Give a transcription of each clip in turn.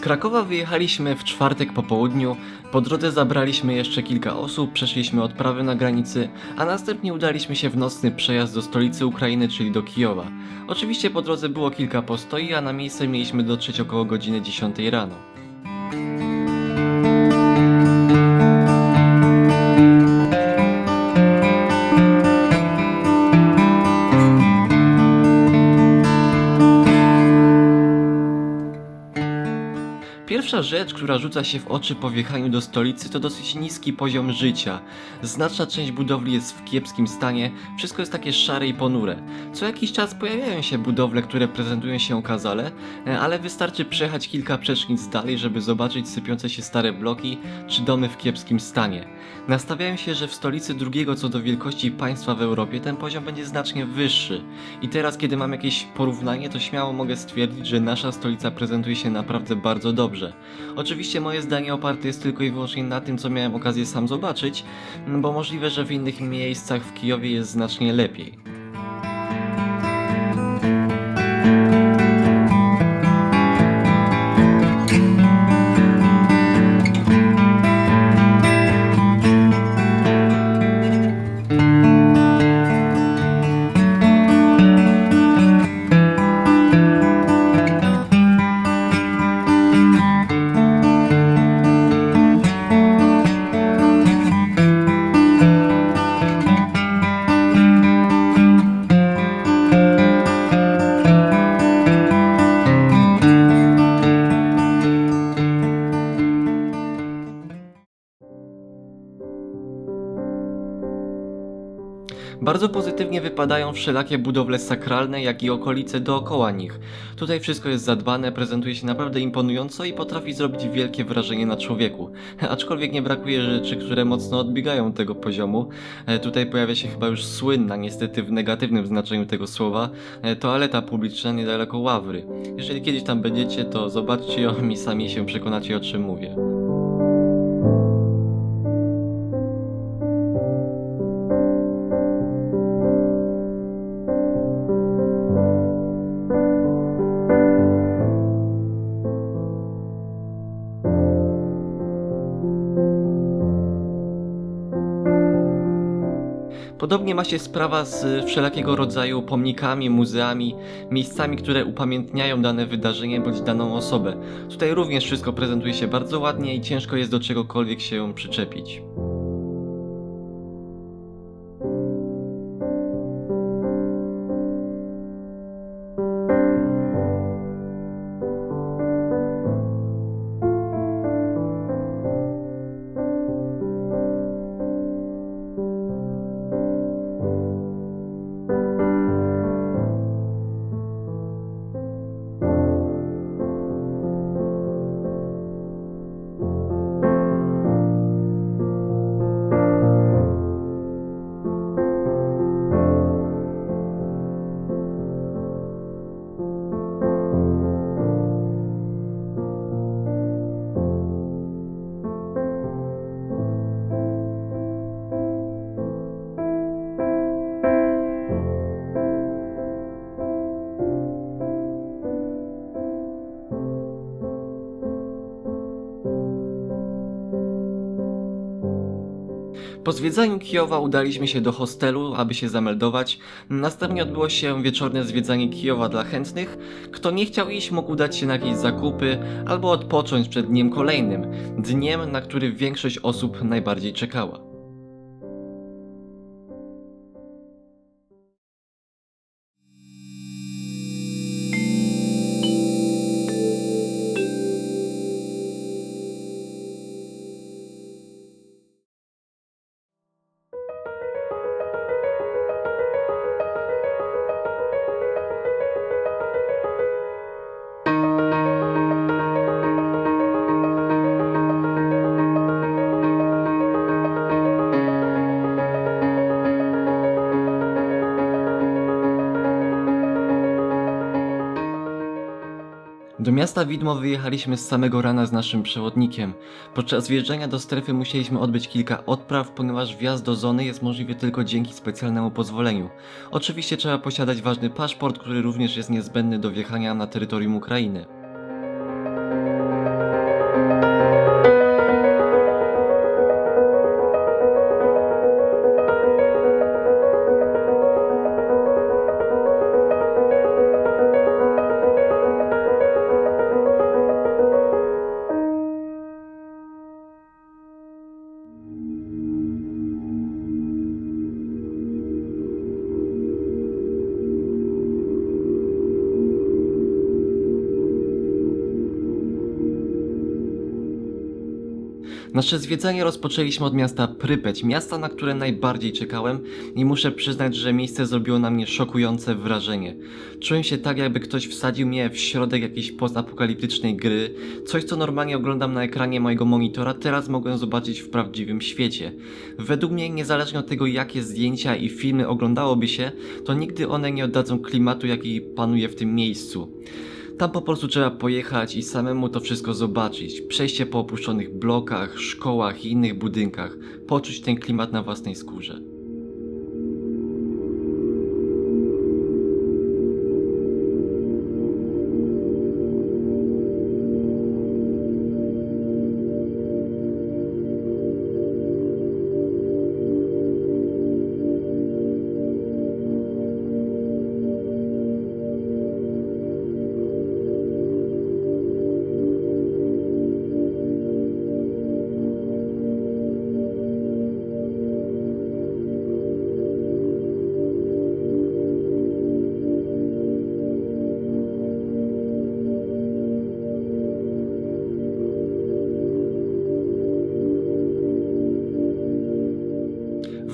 Krakowa wyjechaliśmy w czwartek po południu, po drodze zabraliśmy jeszcze kilka osób, przeszliśmy odprawy na granicy, a następnie udaliśmy się w nocny przejazd do stolicy Ukrainy, czyli do Kijowa. Oczywiście po drodze było kilka postoi, a na miejsce mieliśmy dotrzeć około godziny 10 rano. Pierwsza rzecz, która rzuca się w oczy po wjechaniu do stolicy, to dosyć niski poziom życia. Znaczna część budowli jest w kiepskim stanie, wszystko jest takie szare i ponure. Co jakiś czas pojawiają się budowle, które prezentują się okazale, ale wystarczy przejechać kilka przecznic dalej, żeby zobaczyć sypiące się stare bloki czy domy w kiepskim stanie. Nastawiają się, że w stolicy drugiego co do wielkości państwa w Europie ten poziom będzie znacznie wyższy. I teraz, kiedy mam jakieś porównanie, to śmiało mogę stwierdzić, że nasza stolica prezentuje się naprawdę bardzo dobrze. Oczywiście moje zdanie oparte jest tylko i wyłącznie na tym, co miałem okazję sam zobaczyć, bo możliwe, że w innych miejscach w Kijowie jest znacznie lepiej. Bardzo pozytywnie wypadają wszelakie budowle sakralne, jak i okolice dookoła nich. Tutaj wszystko jest zadbane, prezentuje się naprawdę imponująco i potrafi zrobić wielkie wrażenie na człowieku. Aczkolwiek nie brakuje rzeczy, które mocno odbiegają tego poziomu. Tutaj pojawia się chyba już słynna, niestety w negatywnym znaczeniu tego słowa, toaleta publiczna niedaleko Ławry. Jeżeli kiedyś tam będziecie, to zobaczcie ją i sami się przekonacie, o czym mówię. Podobnie ma się sprawa z wszelakiego rodzaju pomnikami, muzeami, miejscami, które upamiętniają dane wydarzenie bądź daną osobę. Tutaj również wszystko prezentuje się bardzo ładnie i ciężko jest do czegokolwiek się przyczepić. Po zwiedzaniu Kijowa udaliśmy się do hostelu, aby się zameldować. Następnie odbyło się wieczorne zwiedzanie Kijowa dla chętnych. Kto nie chciał iść, mógł udać się na jakieś zakupy albo odpocząć przed dniem kolejnym, dniem, na który większość osób najbardziej czekała. Do miasta widmo wyjechaliśmy z samego rana z naszym przewodnikiem. Podczas wjeżdżania do strefy musieliśmy odbyć kilka odpraw, ponieważ wjazd do zony jest możliwy tylko dzięki specjalnemu pozwoleniu. Oczywiście trzeba posiadać ważny paszport, który również jest niezbędny do wjechania na terytorium Ukrainy. Nasze zwiedzanie rozpoczęliśmy od miasta Prypeć, miasta, na które najbardziej czekałem i muszę przyznać, że miejsce zrobiło na mnie szokujące wrażenie. Czułem się tak, jakby ktoś wsadził mnie w środek jakiejś postapokaliptycznej gry, coś co normalnie oglądam na ekranie mojego monitora, teraz mogłem zobaczyć w prawdziwym świecie. Według mnie, niezależnie od tego jakie zdjęcia i filmy oglądałoby się, to nigdy one nie oddadzą klimatu, jaki panuje w tym miejscu. Tam po prostu trzeba pojechać i samemu to wszystko zobaczyć, przejście po opuszczonych blokach, szkołach i innych budynkach, poczuć ten klimat na własnej skórze.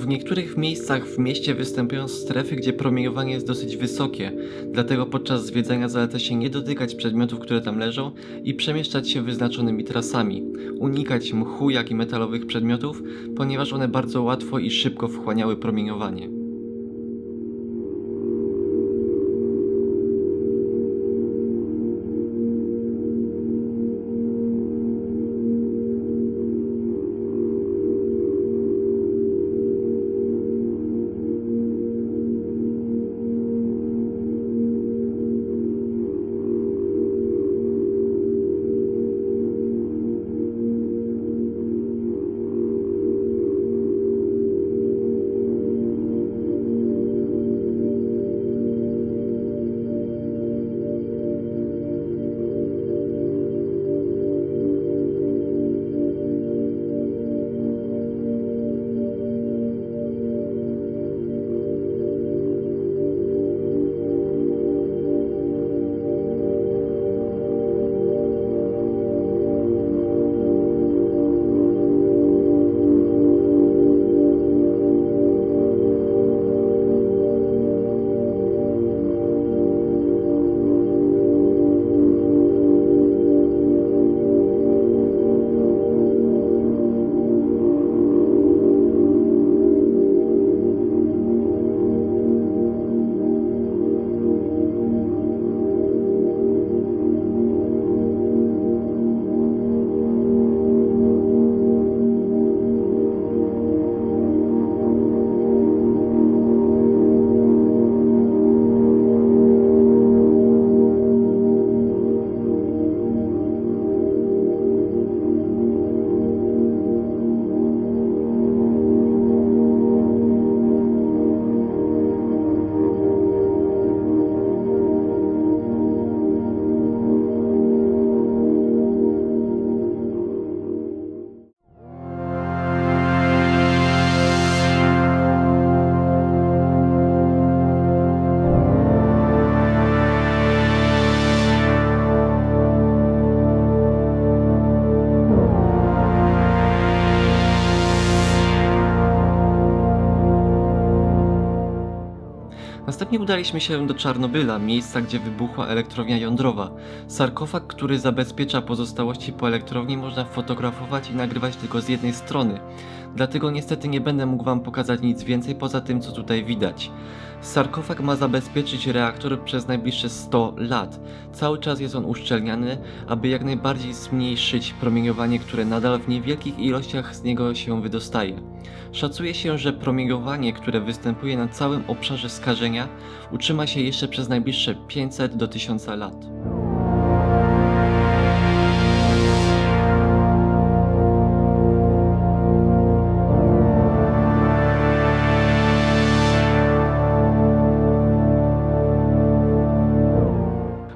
W niektórych miejscach w mieście występują strefy, gdzie promieniowanie jest dosyć wysokie, dlatego podczas zwiedzania zaleca się nie dotykać przedmiotów, które tam leżą i przemieszczać się wyznaczonymi trasami. Unikać mchu, jak i metalowych przedmiotów, ponieważ one bardzo łatwo i szybko wchłaniały promieniowanie. Następnie udaliśmy się do Czarnobyla, miejsca gdzie wybuchła elektrownia jądrowa. Sarkofag, który zabezpiecza pozostałości po elektrowni, można fotografować i nagrywać tylko z jednej strony. Dlatego niestety nie będę mógł wam pokazać nic więcej poza tym, co tutaj widać. Sarkofag ma zabezpieczyć reaktor przez najbliższe 100 lat. Cały czas jest on uszczelniany, aby jak najbardziej zmniejszyć promieniowanie, które nadal w niewielkich ilościach z niego się wydostaje. Szacuje się, że promieniowanie, które występuje na całym obszarze skażenia, utrzyma się jeszcze przez najbliższe 500 do 1000 lat.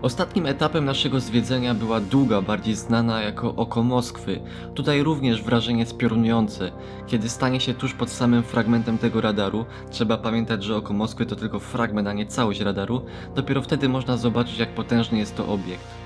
Ostatnim etapem naszego zwiedzenia była Duga, bardziej znana jako Oko Moskwy. Tutaj również wrażenie jest piorunujące. Kiedy stanie się tuż pod samym fragmentem tego radaru, trzeba pamiętać, że Oko Moskwy to tylko fragment, a nie całość radaru, dopiero wtedy można zobaczyć, jak potężny jest to obiekt.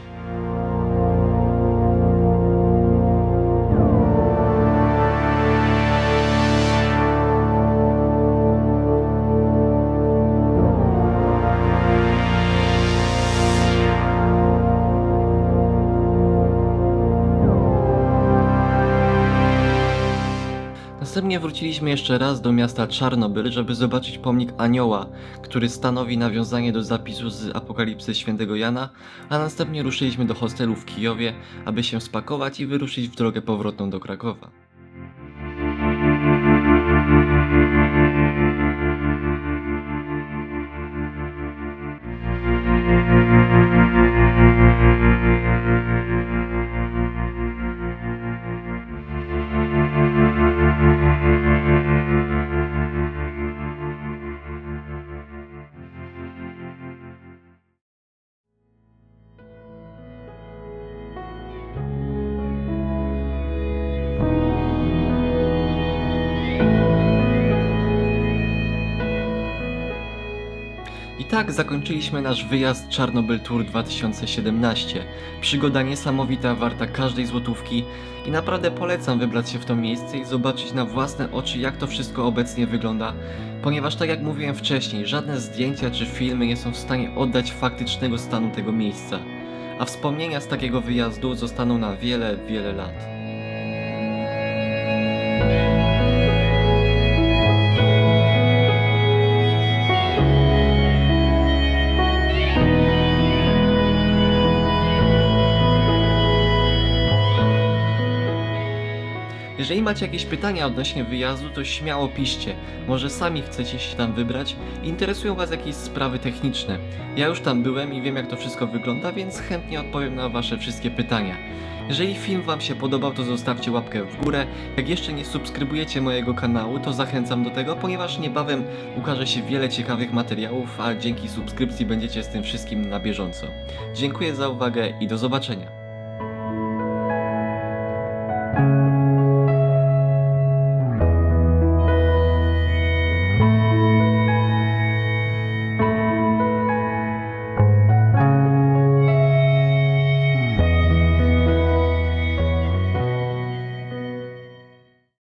Ponownie wróciliśmy jeszcze raz do miasta Czarnobyl, żeby zobaczyć pomnik Anioła, który stanowi nawiązanie do zapisu z Apokalipsy Świętego Jana, a następnie ruszyliśmy do hostelu w Kijowie, aby się spakować i wyruszyć w drogę powrotną do Krakowa. I tak zakończyliśmy nasz wyjazd Czarnobyl Tour 2017. Przygoda niesamowita, warta każdej złotówki i naprawdę polecam wybrać się w to miejsce i zobaczyć na własne oczy, jak to wszystko obecnie wygląda, ponieważ tak jak mówiłem wcześniej, żadne zdjęcia czy filmy nie są w stanie oddać faktycznego stanu tego miejsca, a wspomnienia z takiego wyjazdu zostaną na wiele, wiele lat. Jeżeli macie jakieś pytania odnośnie wyjazdu, to śmiało piszcie. Może sami chcecie się tam wybrać i interesują Was jakieś sprawy techniczne. Ja już tam byłem i wiem, jak to wszystko wygląda, więc chętnie odpowiem na Wasze wszystkie pytania. Jeżeli film Wam się podobał, to zostawcie łapkę w górę. Jak jeszcze nie subskrybujecie mojego kanału, to zachęcam do tego, ponieważ niebawem ukaże się wiele ciekawych materiałów, a dzięki subskrypcji będziecie z tym wszystkim na bieżąco. Dziękuję za uwagę i do zobaczenia.